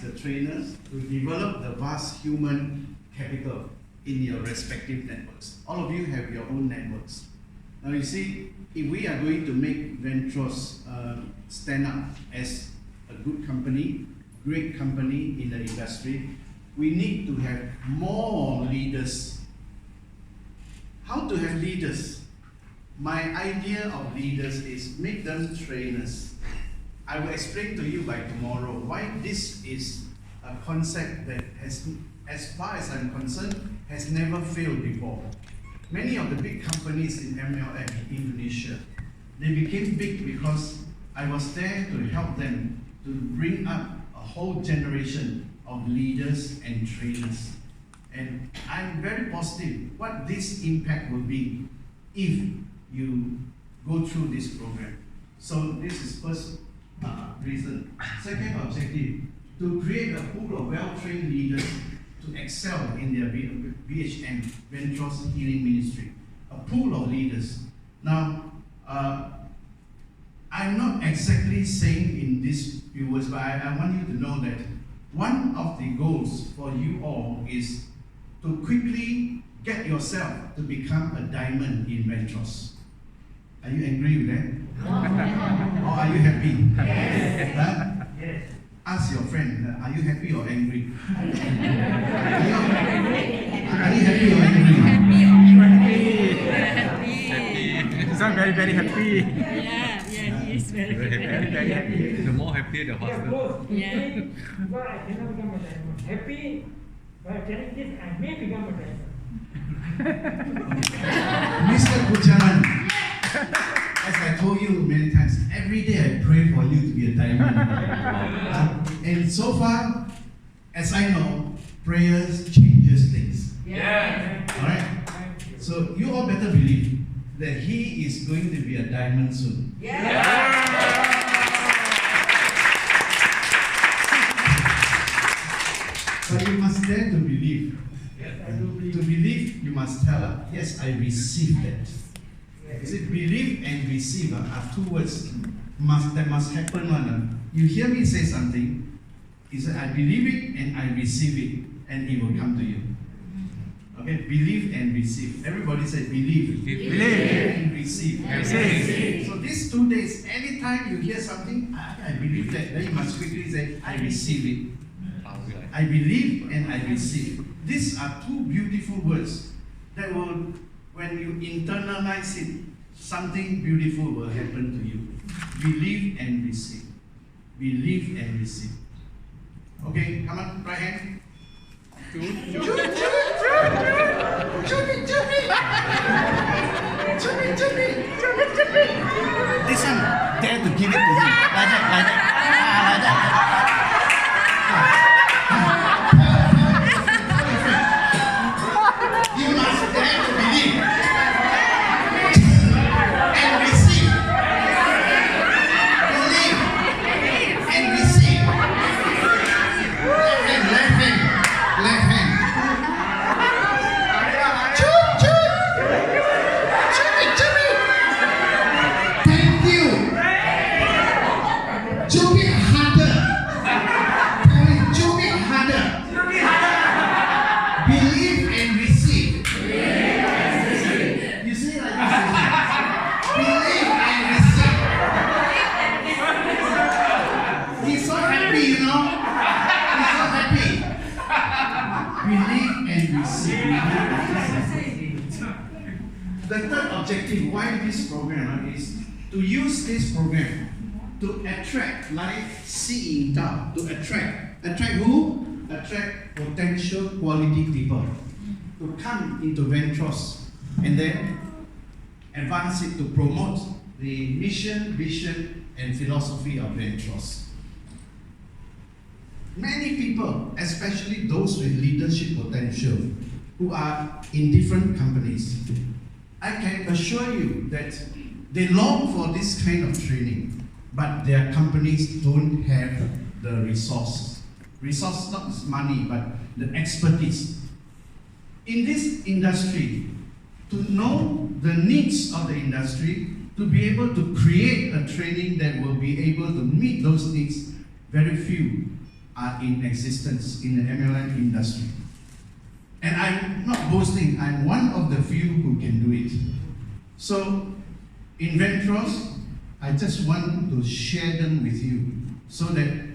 the trainers to develop the vast human capital in your respective networks. All of you have your own networks. Now you see, if we are going to make Ventros stand up as a good company, great company in the industry, we need to have more leaders. How to have leaders? My idea of leaders is make them trainers. I will explain to you by tomorrow why this is a concept that has, as far as I'm concerned, has never failed before. Many of the big companies in MLM in Indonesia, they became big because I was there to help them to bring up a whole generation of leaders and trainers. And I'm very positive what this impact will be if you go through this program. So this is first reason. Second objective, to create a pool of well-trained leaders to excel in their VHM, Ventros Healing Ministry. A pool of leaders. Now, I'm not exactly saying in these few words, but I want you to know that one of the goals for you all is to quickly get yourself to become a diamond in Ventros. Are you angry with that? Or are you happy? Yes. Huh? Yes. Ask your friend, are you happy or angry? Are you happy or angry? Happy. He's not very, very happy. Yeah, he is very Very, very happy. The more happy, the faster. Yeah. But I cannot become a diamond. Happy, but telling this, I may become a diamond. Mr. Kucharan, as I told you many times, every day I pray for you to be a diamond. And so far, as I know, prayers changes things. Yeah. Alright? So you all better believe that he is going to be a diamond soon. But you must dare to believe. To believe, you must tell her, yes, I received that. You see, believe and receive are two words that must happen. You hear me say something, he said, I believe it and I receive it, and it will come to you. Okay, believe and receive. Everybody say believe. Believe. And receive. Receive. So these 2 days, anytime you hear something, I believe that, then you must quickly say, I receive it. I believe and I receive. These are two beautiful words that will, when you internalize it, something beautiful will happen to you. Believe and receive. Believe and receive. Okay, come on, right hand. This one, dare to give it to him. Like that, like that. Like that. You must dare to believe and receive. Believe and receive. Left hand, left hand. Choo, choo. Choo, thank you. Choo it harder. Choo it harder. Believe and receive. You see like this? Believe and receive. He's so happy, you know. He's so happy. Believe and receive. The third objective, why this program is to use this program to attract, like seeing down, to attract who? Attract potential quality people to come into Ventros and then advance it to promote the mission, vision, and philosophy of Ventros. Many people, especially those with leadership potential, who are in different companies, I can assure you that they long for this kind of training, but their companies don't have the resources. Resource, not money, but the expertise. In this industry, to know the needs of the industry, to be able to create a training that will be able to meet those needs, very few are in existence in the MLM industry. And I'm not boasting, I'm one of the few who can do it. So, in Ventros, I just want to share them with you so that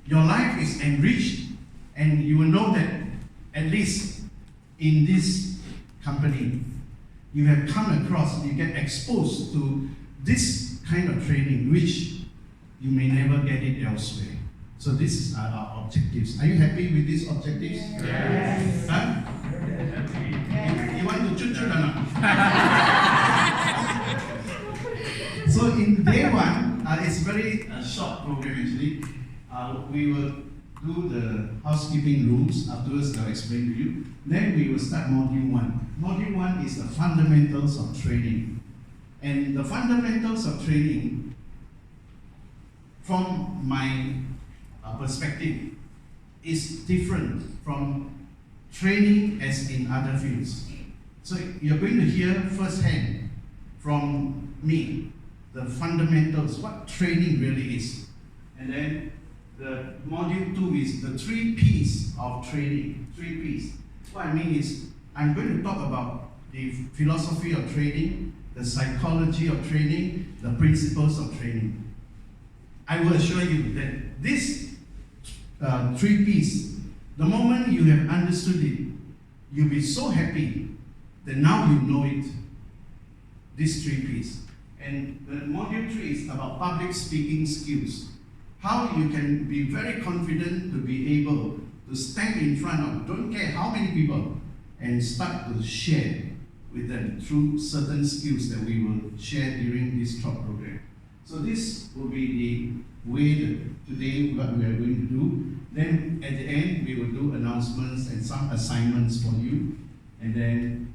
your life is enriched and you will know that at least in this company, you have come across, you get exposed to this kind of training which you may never get it elsewhere. So this is our objectives. Are you happy with these objectives? Yes. Huh? You want to chut or not? So in day one, it's very short program actually. We will do the housekeeping rules. Afterwards, I'll explain to you. Then we will start module 1. Module 1 is the fundamentals of training. And the fundamentals of training, from my perspective, is different from training as in other fields. So you're going to hear firsthand from me the fundamentals, what training really is. And then the module 2 is the 3 P's of training. 3 P's. What I mean is, I'm going to talk about the philosophy of training, the psychology of training, the principles of training. I will assure you that this 3 P's, the moment you have understood it, you'll be so happy that now you know it. These 3 P's. And the module 3 is about public speaking skills. How you can be very confident to be able to stand in front of, don't care how many people, and start to share with them through certain skills that we will share during this TROT program. So this will be the way that today what we are going to do. Then at the end, we will do announcements and some assignments for you. And then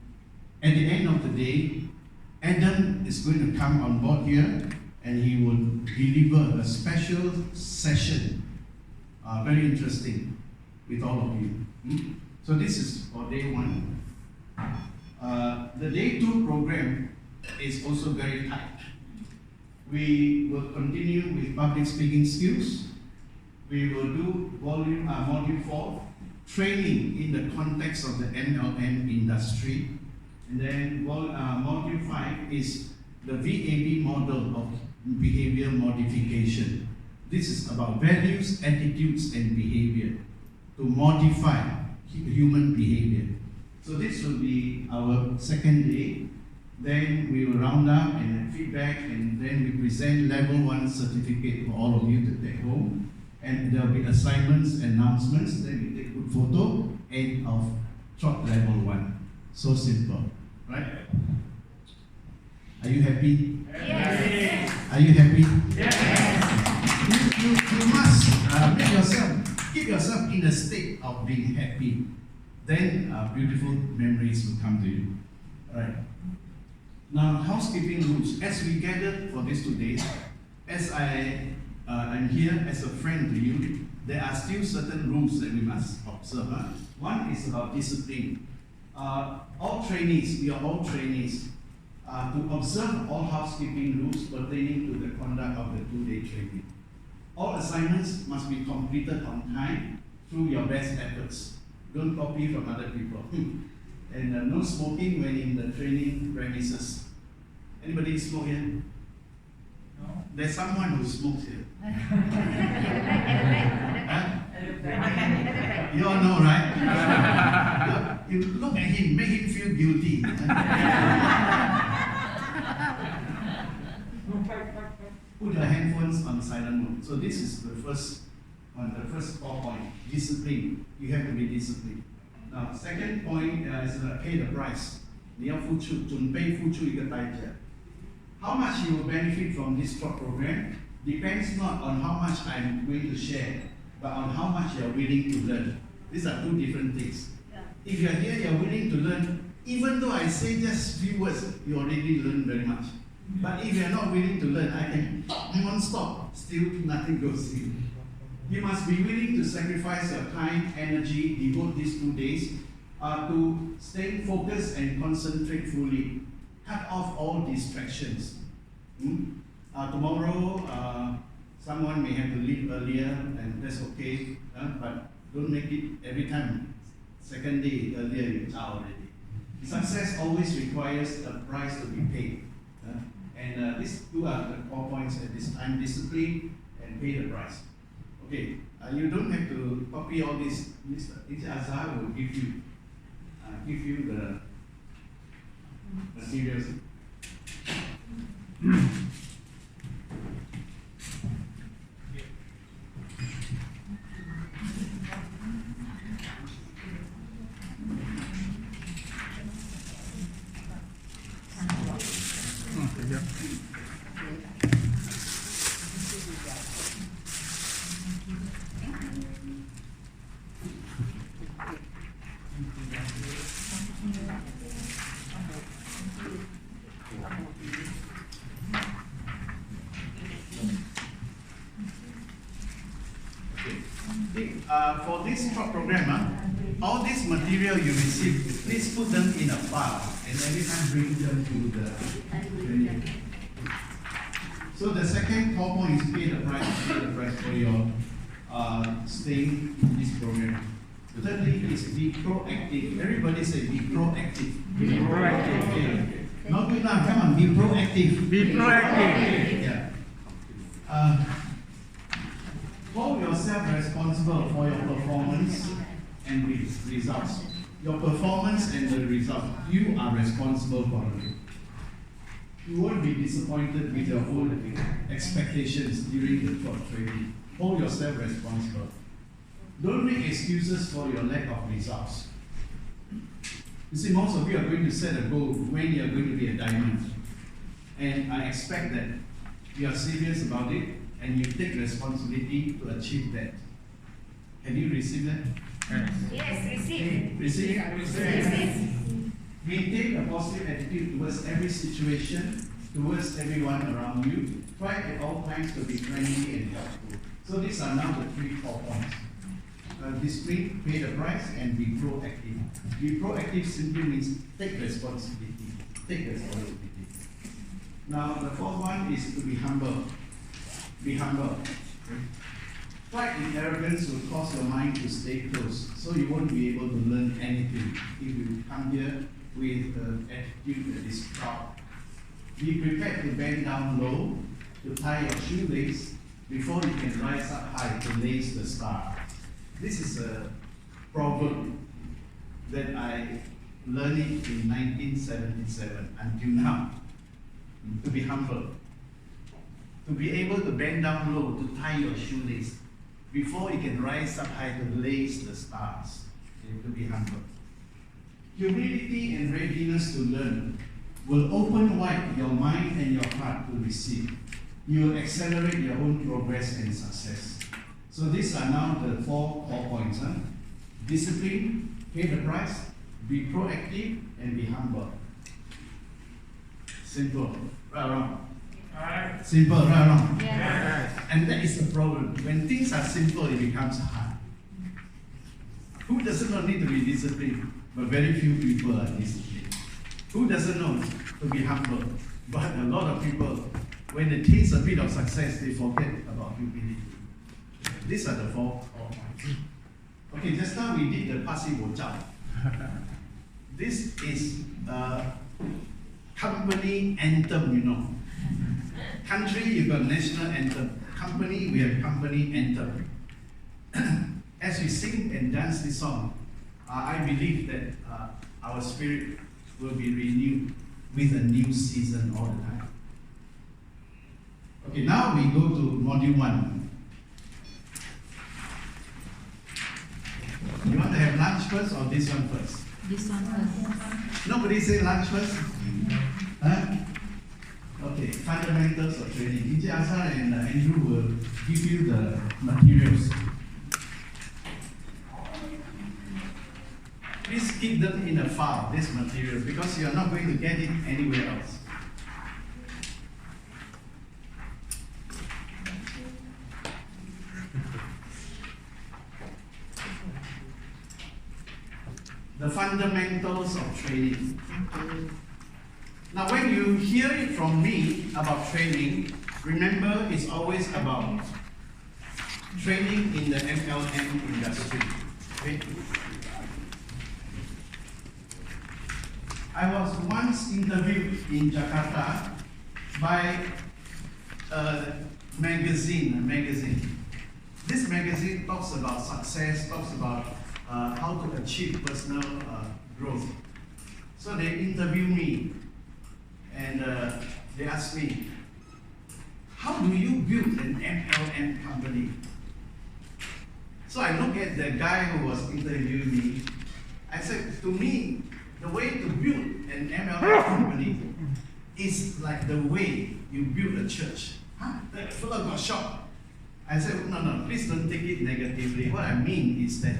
at the end of the day, Adam is going to come on board here and he will deliver a special session, very interesting, with all of you. So this is for day 1. The day 2 program is also very tight. We will continue with public speaking skills. We will do module 4, training in the context of the MLM industry. And then module 5 is the VAB model of behavior modification. This is about values, attitudes, and behavior to modify human behavior. So this will be our second day. Then we will round up and feedback, and then we present level 1 certificate for all of you to take home. And there will be assignments, announcements, then we take good photo, end of TROT level 1. So simple, right? Are you happy? Yes. Are you happy? Yes. You must make yourself, keep yourself in a state of being happy. Then beautiful memories will come to you. All right. Now, housekeeping rules. As we gathered for these 2 days, as I am here as a friend to you, there are still certain rules that we must observe. One is about discipline. All trainees, we are all trainees, to observe all housekeeping rules pertaining to the conduct of the 2-day training. All assignments must be completed on time through your best efforts. Don't copy from other people. And no smoking when in the training premises. Anybody smoke here? No. There's someone who smokes here. Huh? You all know, right? You look at him, make him feel guilty. Put your handphones on silent mode. So this is the first one, the first 4 point. Discipline. You have to be disciplined. Now, second point is pay the price. 你要付出，准备付出一个代价。How much you will benefit from this TROT program depends not on how much I'm going to share, but on how much you are willing to learn. These are 2 different things. If you are here, you are willing to learn. Even though I say just few words, you already learn very much. But if you are not willing to learn, I can talk non-stop, still nothing goes in. You must be willing to sacrifice your time, energy, devote these 2 days to stay focused and concentrate fully. Cut off all distractions. Tomorrow, Someone may have to leave earlier, and that's okay, but don't make it every time. Second day earlier, you're out already. Success always requires a price to be paid. And these two are the core points at this time: discipline and pay the price. Okay, you don't have to copy all this. Mr. Azhar will give you the materials. For this TROT program, all this material you receive, please put them in a file and every time bring them to the training. So the second core point is pay the price for your staying in this program. Thirdly is be proactive. Everybody say be proactive. Be proactive. Okay. Not good now, come on, be proactive. Be proactive. Yeah. Hold yourself responsible for your performance and results. Your performance and the result, you are responsible for it. You won't be disappointed with your own expectations during the TROT training. Hold yourself responsible. Don't make excuses for your lack of results. You see, most of you are going to set a goal when you are going to be a diamond. And I expect that you are serious about it and you take responsibility to achieve that. Can you receive that? Yes, receive. Receive? Receive. Maintain a positive attitude towards every situation, towards everyone around you. Try at all times to be friendly and helpful. So these are now the 3 core points. Discipline, pay the price, and be proactive. Be proactive simply means take responsibility. Take responsibility. Now the fourth one is to be humble. Be humble. Pride and arrogance will cause your mind to stay closed, so you won't be able to learn anything if you come here with an attitude that is proud. Be prepared to bend down low, to tie your shoelace before you can rise up high to lace the star. This is a proverb that I learned it in 1977 until now. To be humble. To be able to bend down low, to tie your shoelace before you can rise up high to lace the stars. To be humble. Humility and readiness to learn will open wide your mind and your heart to receive. You will accelerate your own progress and success. So these are now the 4 core points. Discipline, pay the price, be proactive, and be humble. Simple. Right or wrong? Simple, right or wrong? Yes. And that is the problem. When things are simple, it becomes hard. Who doesn't know need to be disciplined? But very few people are disciplined. Who doesn't know to be humble? But a lot of people, when they taste a bit of success, they forget about humility. These are the 4 core points. Okay, just now we did the passive Wochao. This is a company anthem, you know. Country, you got national anthem. Company, we have company anthem. As we sing and dance this song, I believe that our spirit will be renewed with a new season all the time. Okay, now we go to module 1. You want to have lunch first or this one first? This one first. Nobody say lunch first? Huh? Okay, fundamentals of training. Inji Azhar and Andrew will give you the materials. Please keep them in a file, this material, because you are not going to get it anywhere else. The fundamentals of training. Now, when you hear it from me about training, remember, it's always about training in the MLM industry. Okay? I was once interviewed in Jakarta by a magazine. This magazine talks about success, talks about how to achieve personal growth. So they interviewed me and they asked me, how do you build an MLM company? So I looked at the guy who was interviewing me. I said, to me, the way to build an MLM company is like the way you build a church. Huh? That fellow got shocked. I said, no, please don't take it negatively. What I mean is that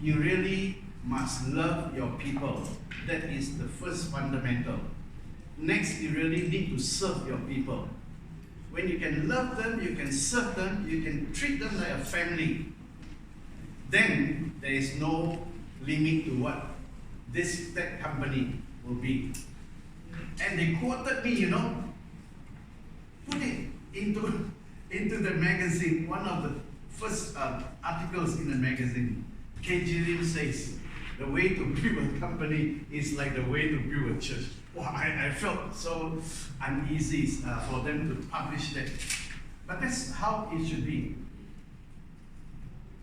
you really must love your people. That is the first fundamental. Next, you really need to serve your people. When you can love them, you can serve them, you can treat them like a family, then there is no limit to what that company will be. And they quoted me, put it into the magazine, one of the first articles in the magazine. KG Lim says, the way to build a company is like the way to build a church. Wow, I felt so uneasy for them to publish that. But that's how it should be.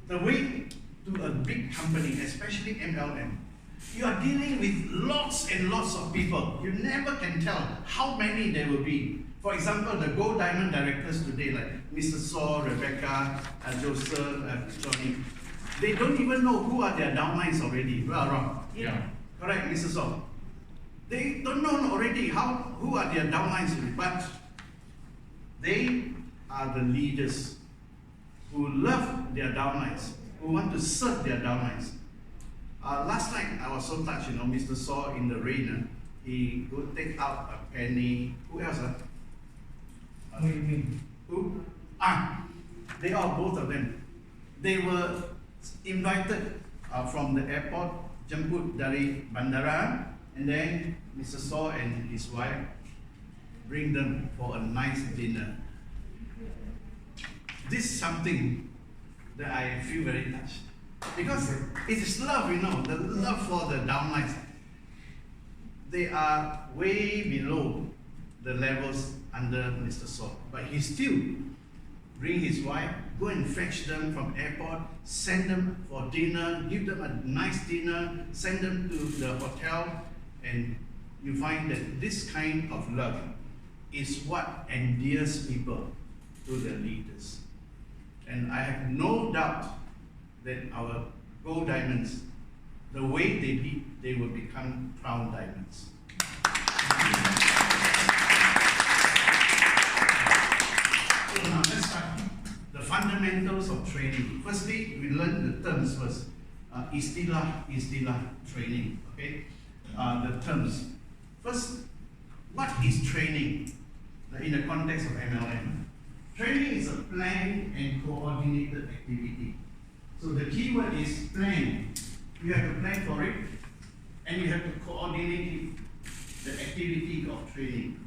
The way to a big company, especially MLM, you are dealing with lots and lots of people. You never can tell how many there will be. For example, the Gold Diamond directors today, like Mr. Saw, Rebecca, Joseph, Johnny, they don't even know who are their downlines already. Well, wrong. Yeah. Correct, Mr. Saw. They don't know already who are their downlines, but they are the leaders who love their downlines, who want to serve their downlines. Last night I was so touched, Mr. Saw in the rain, he would take out a penny. Who else? Who? They are both of them. They were invited from the airport, jemput dari bandara, and then Mr. Saw and his wife bring them for a nice dinner. This is something that I feel very touched. Because it is love, the love for the downlines. They are way below the levels under Mr. Saw. But he still bring his wife, go and fetch them from airport, send them for dinner, give them a nice dinner, send them to the hotel, and you find that this kind of love is what endears people to their leaders. And I have no doubt that our gold diamonds, the way they lead, they will become crown diamonds. So now let's start the fundamentals of training. Firstly, we learn the terms first. Istilah training. Okay, the terms. First, what is training in the context of MLM? Training is a planned and coordinated activity. So the key word is plan. You have to plan for it, and you have to coordinate the activity of training.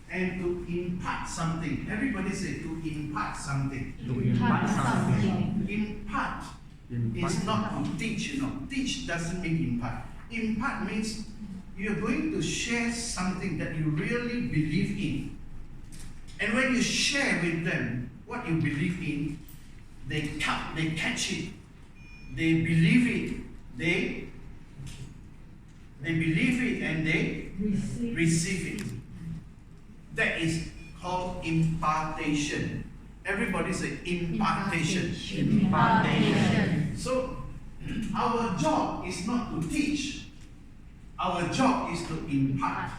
And to impart something. Everybody say to impart something. To impart something. Impart is not to teach, Teach doesn't mean impart. Impart means you're going to share something that you really believe in. And when you share with them what you believe in, they catch it, they believe it, they believe it, and they receive it. That is called impartation. Everybody say impartation. Impartation. So our job is not to teach. Our job is to impart.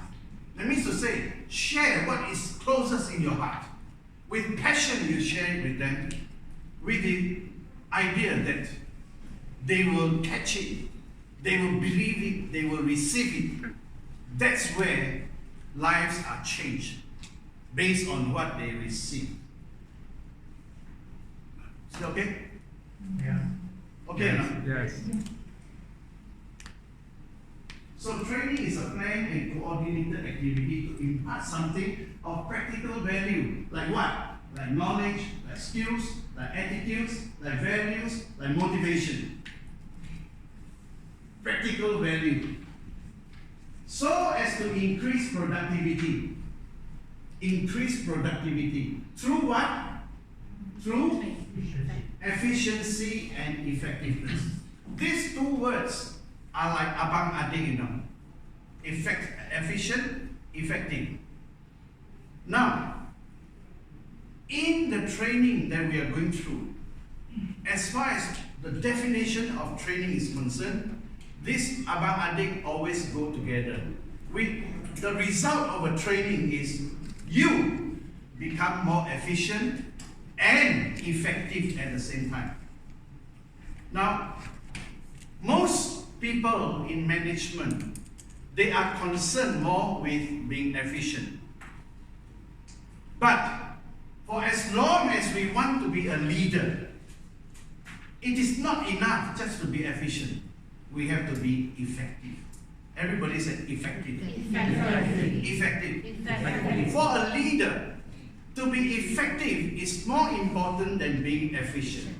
That means to say, share what is closest in your heart. With passion, you share it with them, with the idea that they will catch it, they will believe it, they will receive it. That's where lives are changed, based on what they receive. Is it okay? Yeah. Okay, now? Yes. So training is a planned and coordinated activity to impart something of practical value. Like what? Like knowledge, like skills, like attitudes, like values, like motivation. Practical value. So as to increase productivity. Increase productivity. Through what? Through efficiency and effectiveness. These two words are like abang adik, you know. Efficient, effective. Now, in the training that we are going through, as far as the definition of training is concerned, this abang adik always go together. The result of a training is you become more efficient and effective at the same time. Now, most people in management, they are concerned more with being efficient. But for as long as we want to be a leader, it is not enough just to be efficient. We have to be effective. Everybody said effective. Effective. For a leader, to be effective is more important than being efficient.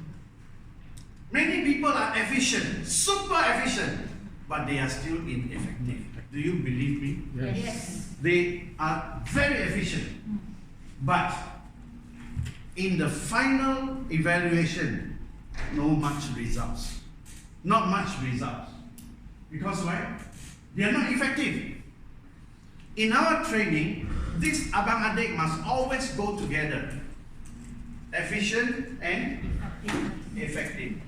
Many people are efficient, super efficient, but they are still ineffective. Do you believe me? Yes. They are very efficient, but in the final evaluation, no much results. Not much results. Because why? They are not effective. In our training, this abang adik must always go together. Efficient and effective.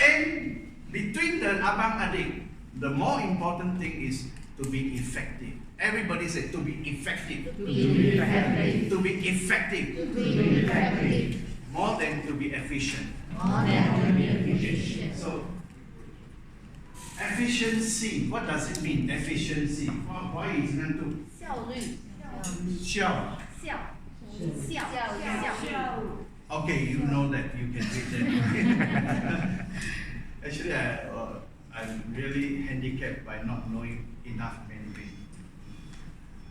And between the abang adik, the more important thing is to be effective. Everybody said to be effective. To be effective. To be effective. To be effective. More than to be efficient. More than to be efficient. So, efficiency, what does it mean? Efficiency. Why is it to 效率。 show? 效。 Okay, you know that, you can read that. Actually, I'm really handicapped by not knowing enough Mandarin.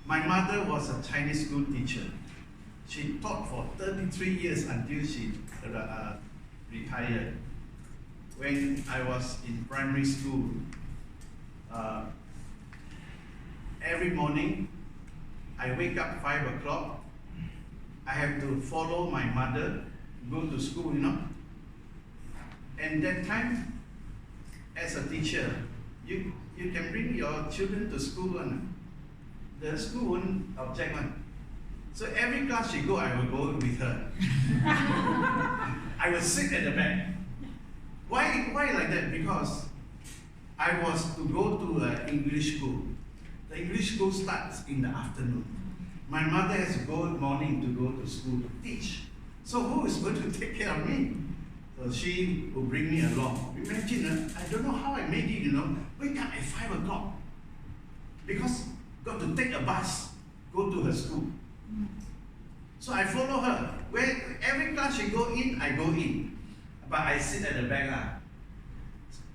My mother was a Chinese school teacher. She taught for 33 years until she retired. When I was in primary school, every morning I wake up 5 o'clock. I have to follow my mother, go to school, you know. And that time, as a teacher, you can bring your children to school and the school won't object one. So every class she go, I will go with her. I will sit at the back. Why like that? Because I was to go to English school. The English school starts in the afternoon. My mother has to go in the morning to go to school to teach. So who is going to take care of me? So she will bring me along. Imagine, I don't know how I made it, you know. Wake up at 5 o'clock. Because got to take a bus, go to her school. So I follow her. Where every class she go in, I go in. But I sit at the back.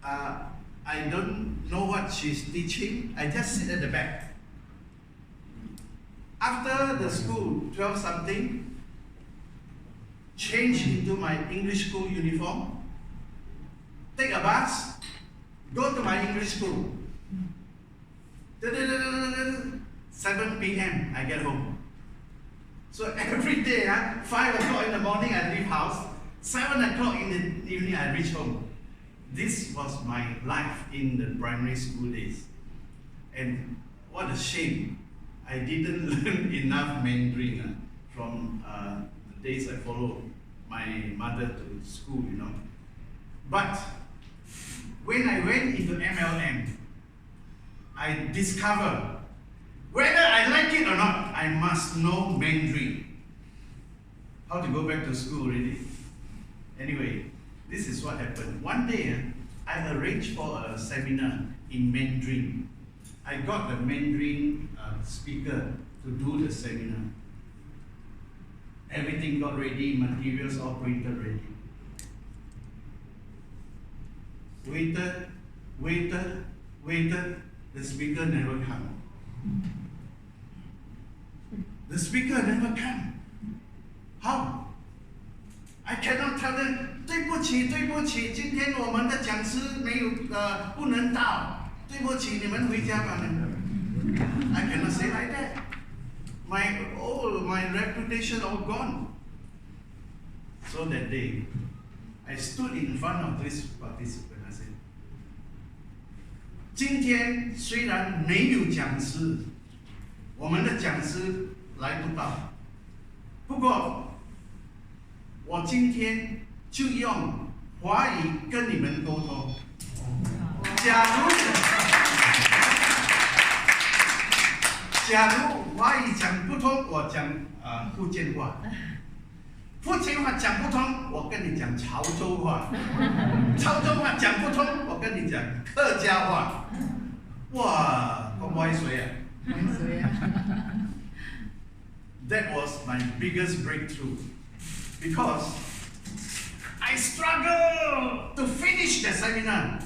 I don't know what she's teaching. I just sit at the back. After the school, 12 something, change into my English school uniform, take a bus, go to my English school. 7 p.m. I get home. So every day, 5 o'clock in the morning I leave house, 7 o'clock in the evening I reach home. This was my life in the primary school days. And what a shame. I didn't learn enough Mandarin from the days I followed my mother to school, you know. But when I went into MLM, I discovered whether I like it or not, I must know Mandarin. How to go back to school, really? Anyway, this is what happened. One day, I arranged for a seminar in Mandarin. I got the Mandarin speaker to do the seminar. Everything got ready, materials all printed ready. Waiter, the speaker never come. The speaker never come. How? I cannot tell them, 对不起，对不起，今天我们的讲师没有不能到，对不起，你们回家吧。I cannot say like that. My reputation all gone. So that day, I stood in front of this participant. I said, 今天虽然没有讲师，我们的讲师来不到，不过我今天就用华语跟你们沟通。假如华语讲不通，我讲福建话；福建话讲不通，我跟你讲潮州话；潮州话讲不通，我跟你讲客家话。哇，咁威水啊！ That was my biggest breakthrough because I struggled to finish the seminar.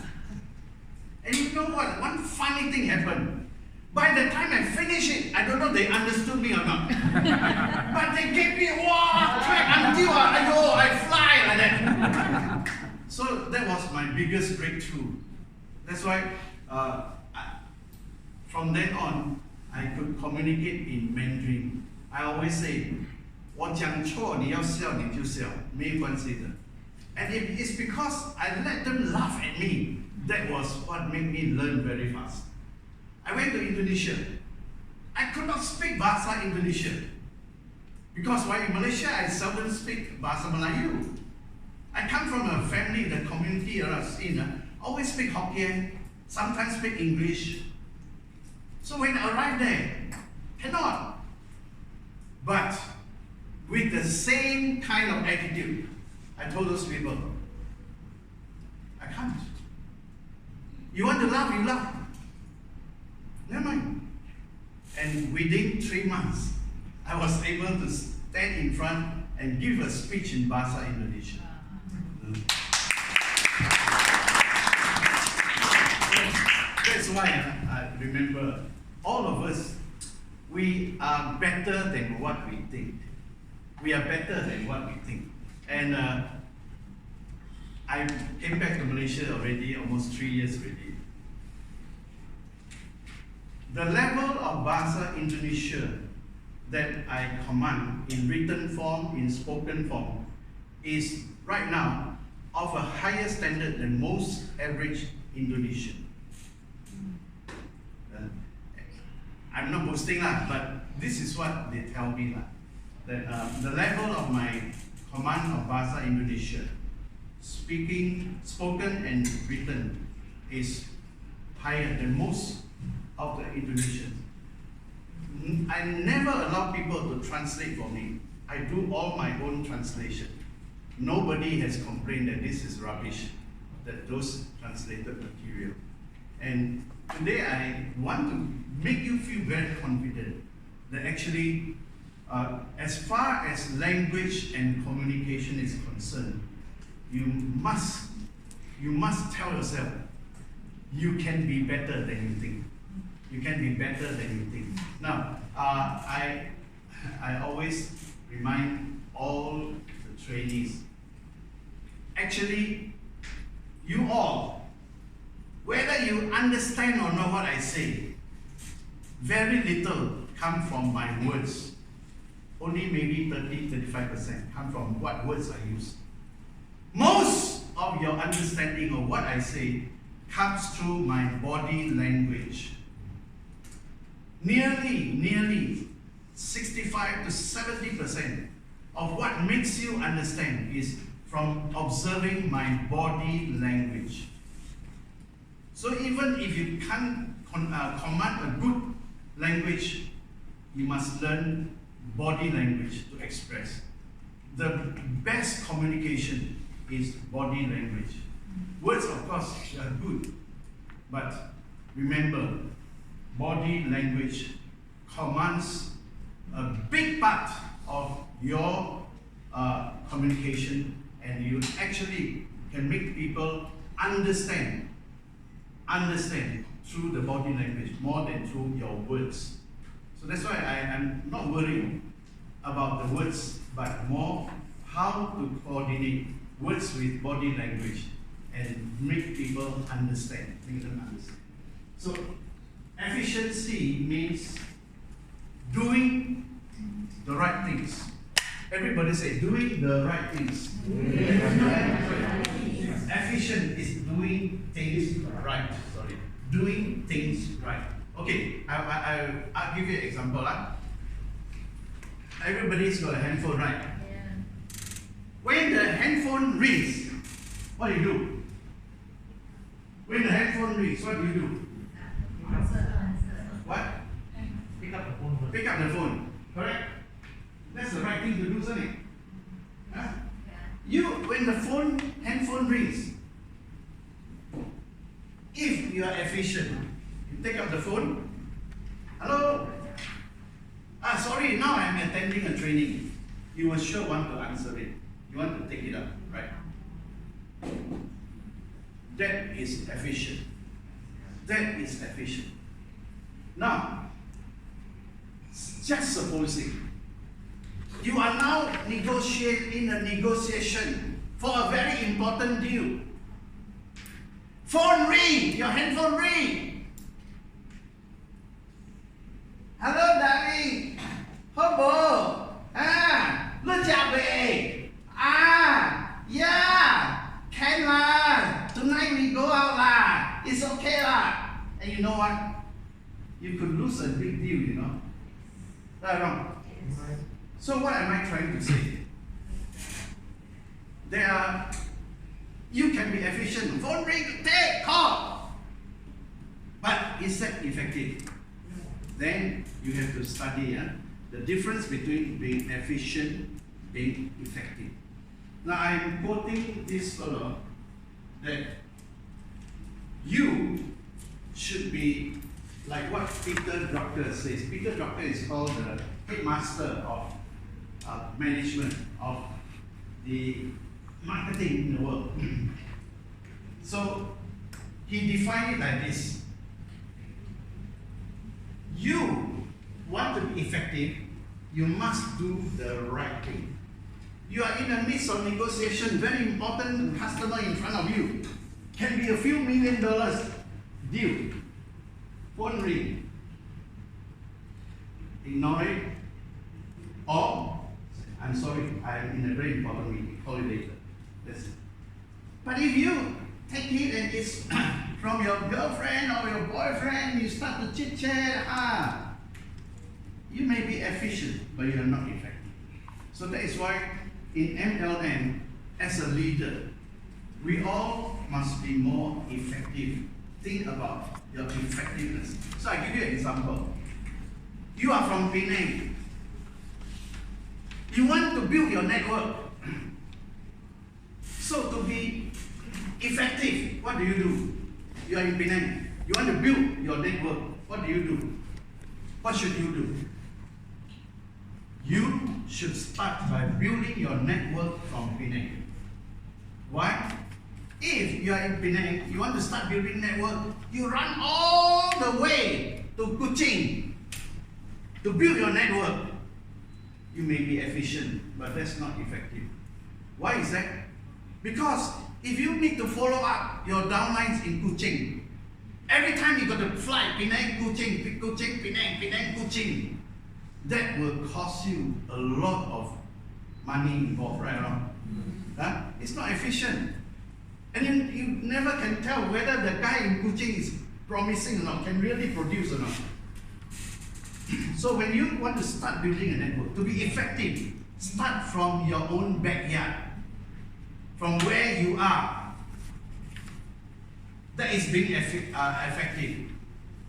And you know what? One funny thing happened. By the time I finished it, I don't know they understood me or not. But they gave me crack until I fly like that. So that was my biggest breakthrough. That's why from then on, I could communicate in Mandarin. I always say, 我讲错，你要笑你就笑，没关系的。And it's because I let them laugh at me. That was what made me learn very fast. I went to Indonesia. I could not speak Bahasa Indonesia. Because while in Malaysia, I seldom speak Bahasa Melayu. I come from a family, the community I was in, always speak Hokkien, sometimes speak English. So when I arrived there, cannot. But with the same kind of attitude, I told those people, I can't. You want to laugh, you laugh. Never mind. And within 3 months, I was able to stand in front and give a speech in Bahasa Indonesia. That's why I remember all of us, we are better than what we think. We are better than what we think. And I came back to Malaysia already, almost 3 years already. The level of Bahasa Indonesia that I command in written form, in spoken form, is right now of a higher standard than most average Indonesian. I'm not boasting but this is what they tell me that the level of my command of Bahasa Indonesia, spoken and written, is higher than most of the Indonesians. I never allow people to translate for me. I do all my own translation. Nobody has complained that this is rubbish, that those translated material. And today I want to make you feel very confident that actually, as far as language and communication is concerned, you must tell yourself, you can be better than you think. You can be better than you think. Now, I always remind all the trainees, actually, you all, whether you understand or not what I say, very little come from my words. Only maybe 30-35% come from what words I use. Most of your understanding of what I say comes through my body language. Nearly 65 to 70% of what makes you understand is from observing my body language. So even if you can't command a good language, you must learn body language to express. The best communication is body language. Words, of course, are good, but remember, body language commands a big part of your communication, and you actually can make people understand through the body language more than through your words. So that's why I'm not worried about the words, but more how to coordinate words with body language and make people understand, make them understand. So efficiency means doing the right things. Everybody say doing the right things. Efficient is doing things right. Sorry, doing things right. Okay, I'll give you an example. Everybody's got a handphone, right? When the handphone rings, what do you do? When the handphone rings, what do you do? What? Pick up the phone. Pick up the phone. Correct? That's the right thing to do, isn't it? Huh? When the handphone rings, if you are efficient, you take up the phone. Hello? Sorry, now I'm attending a training. You will sure want to answer it. You want to take it up, right? That is efficient. That is efficient. Now, just supposing you are now in a negotiation for a very important deal. Phone ring, your handphone ring. Hello, darling. Hobo. Look at me. Yeah. Can lah. Tonight we go out lah. It's okay lah. And you know what? You could lose a big deal, you know. Right or wrong? So what am I trying to say? You can be efficient. Phone ring, take, call. But is that effective? Then you have to study the difference between being efficient, being effective. Now I'm quoting this fellow that you should be like what Peter Drucker says. Peter Drucker is called the headmaster of management of the marketing in the world. So he defined it like this. You want to be effective, you must do the right thing. You are in the midst of negotiation, very important customer in front of you. Can be a few $1 million deal. Phone ring. Ignore it. Or, I'm sorry, I'm in a very important meeting, call it later. That's it. But if you take it and it's from your girlfriend or your boyfriend, you start to chit chat, you may be efficient, but you are not effective. So that is why in MLM, as a leader, we all must be more effective. Think about your effectiveness. So I give you an example. You are from Penang. You want to build your network. So to be effective, what do? You are in Penang. You want to build your network. What do? What should you do? You should start by building your network from Penang. Why? If you are in Penang, you want to start building network, you run all the way to Kuching to build your network. You may be efficient, but that's not effective. Why is that? Because if you need to follow up your downlines in Kuching, every time you got to fly Penang, Kuching, Kuching, Penang, Penang, Kuching, that will cost you a lot of money involved, right or wrong? It's not efficient. And you never can tell whether the guy in Kuching is promising or not, can really produce or not. So when you want to start building a network, to be effective, start from your own backyard, from where you are. That is being effective.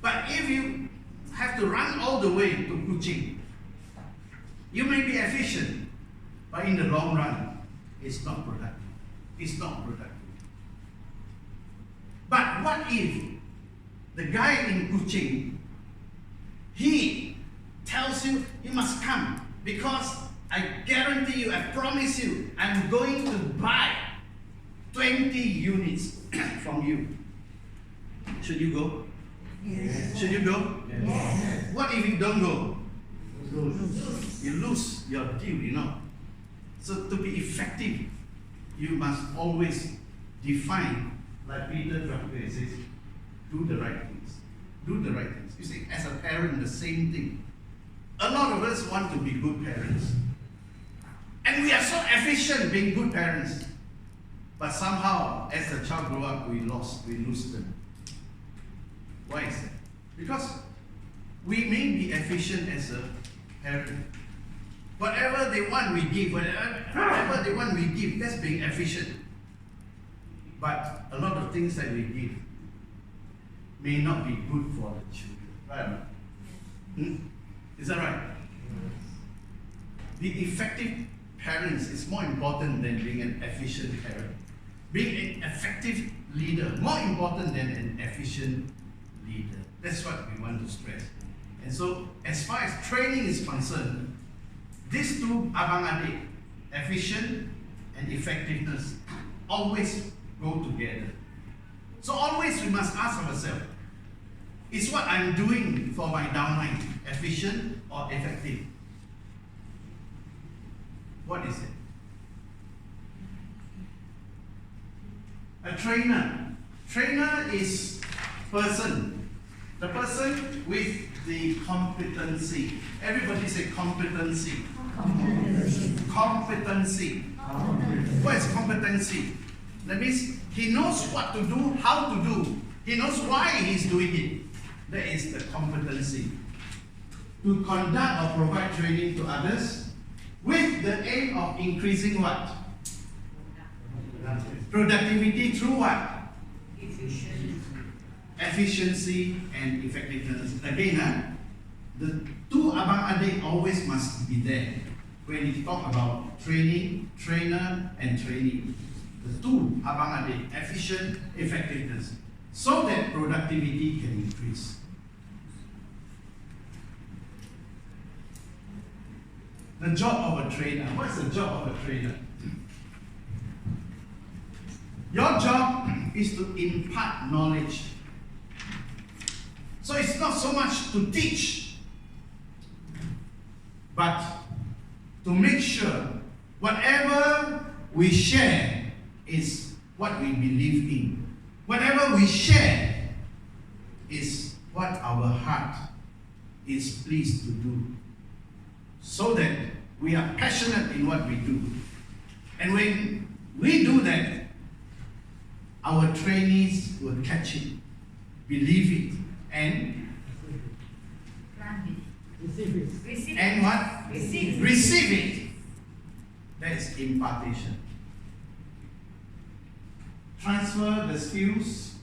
But if you have to run all the way to Kuching, you may be efficient, but in the long run, it's not productive. It's not productive. But what if the guy in Kuching, he tells you, you must come because I guarantee you, I promise you, I'm going to buy 20 units from you. Should you go? Should you go? Yes. What if you don't go? You lose your deal, you know. So to be effective, you must always define, like Peter Drucker says, do the right things. Do the right things. You see, as a parent, the same thing. A lot of us want to be good parents. And we are so efficient being good parents. But somehow, as the child grew up, we lose them. Why is that? Because we may be efficient as a parent. Whatever they want, we give. Whatever they want, we give. That's being efficient. But a lot of things that we give may not be good for the children. Right or not? Is that right? The effective parents is more important than being an efficient parent. Being an effective leader, more important than an efficient leader. That's what we want to stress. And so, as far as training is concerned, these two abang-adik, efficient and effectiveness, always go together. So always we must ask ourselves, is what I'm doing for my downline efficient or effective? What is it? A trainer. Trainer is person. The person with the competency. Everybody say competency. Competency. What is competency? That means he knows what to do, how to do. He knows why he's doing it. That is the competency. To conduct or provide training to others with the aim of increasing what? Productivity through what? Efficiency and effectiveness. Again, the two abang-adik always must be there when you talk about training, trainer, and training. The two abang-adik, efficient, effectiveness, so that productivity can increase. The job of a trainer. What's the job of a trainer? Your job is to impart knowledge. So it's not so much to teach, but to make sure whatever we share is what we believe in. Whatever we share is what our heart is pleased to do. So that we are passionate in what we do. And when we do that, our trainees will catch it, believe it, and Receive it. and what? Receive. Receive it. That is impartation. Transfer the skills.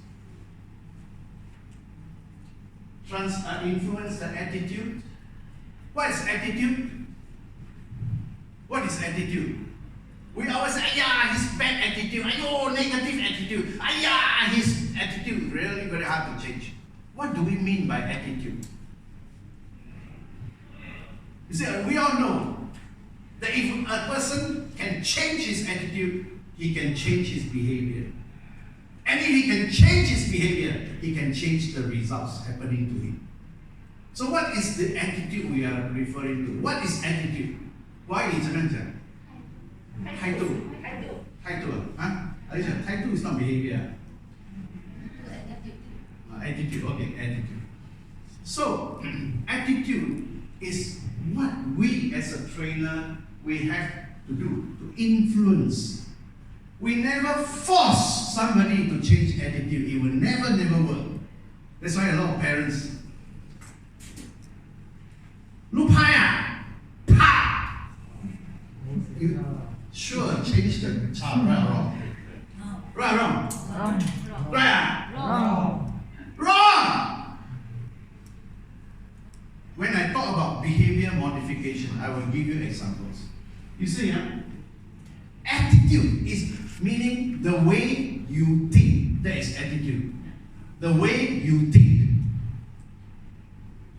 Influence the attitude. What is attitude? What is attitude? We always say, "Ayah, his bad attitude. Ayo, negative attitude. Ayah, his attitude really very hard to change." What do we mean by attitude? You see, we all know that if a person can change his attitude, he can change his behavior. And if he can change his behavior, he can change the results happening to him. So what is the attitude we are referring to? What is attitude? Why is it? 态度 态度 is not behavior. Attitude, okay, attitude. So, attitude is what we as a trainer, we have to do, to influence. We never force somebody to change attitude. It will never work. That's why a lot of parents, ลูกพายอ่ะ pa! You sure change the child, right or wrong? Right or wrong? Right? Wrong! When I talk about behavior modification, I will give you examples. You see, attitude is meaning the way you think. That is attitude. The way you think.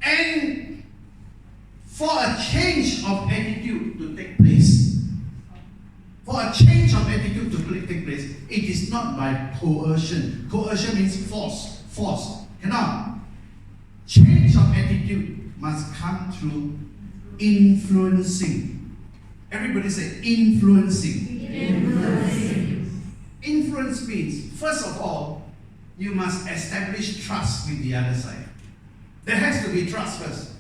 And for a change of attitude to take place, for a change of attitude to take place, it is not by coercion. Coercion means force. Cannot. change of attitude must come through influencing. Everybody say influencing. Influence means, first of all, you must establish trust with the other side. There has to be trust first.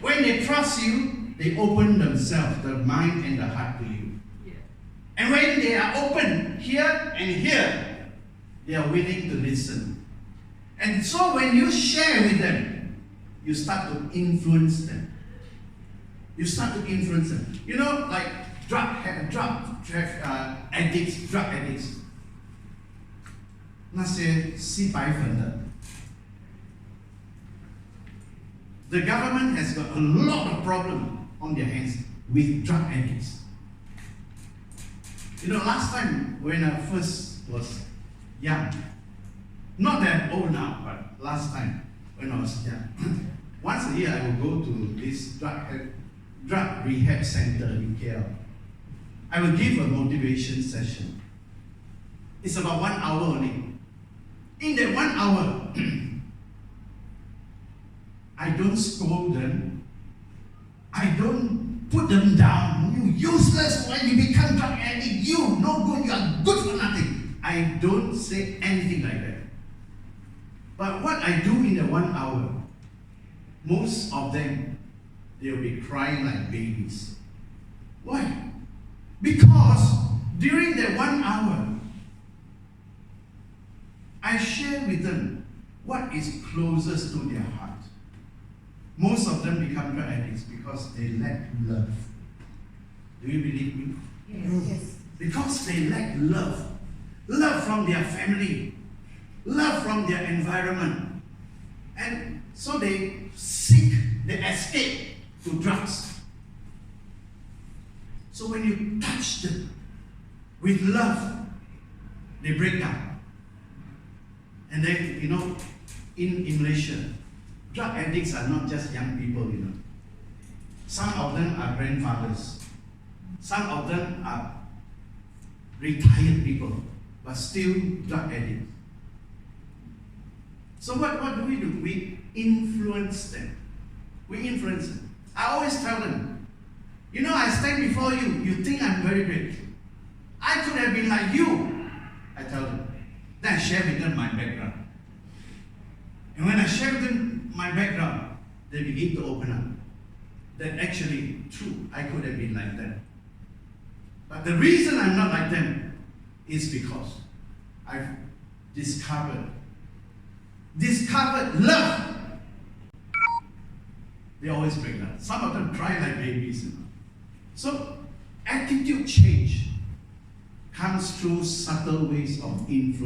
When they trust you, they open themselves, the mind and the heart to you. And when they are open here and here, they are willing to listen. And so when you share with them, you start to influence them. You start to influence them. You know, like drug addicts. 那些吸白粉的 The government has got a lot of problem on their hands with drug addicts. You know, last time when I first was young, not that old now, but last time when I was young, once a year I will go to this drug rehab center in KL. I will give a motivation session. It's about 1 hour only. In that 1 hour, I don't scold them. I don't put them down. You useless, why you become drug addict? You no good, you are good for nothing. I don't say anything like that. But what I do in the 1 hour, most of them, they'll be crying like babies. Why? Because during that 1 hour, I share with them what is closest to their heart. Most of them become drug addicts because they lack love. Do you believe me? Yes. Because they lack love. Love from their family. Love from their environment. And so they escape to drugs. So when you touch them with love, they break down. And then, you know, in Malaysia, drug addicts are not just young people, you know. Some of them are grandfathers. Some of them are retired people, but still drug addicts. So what do? We influence them. We influence them. I always tell them, you know, I stand before you, you think I'm very great. I could have been like you, I tell them. Then I share with them my background. And when I share with them my background, they begin to open up. That actually, true, I could have been like them. But the reason I'm not like them is because I've discovered love. They always break down. Some of them cry like babies. You know. So attitude change comes through subtle ways of influence.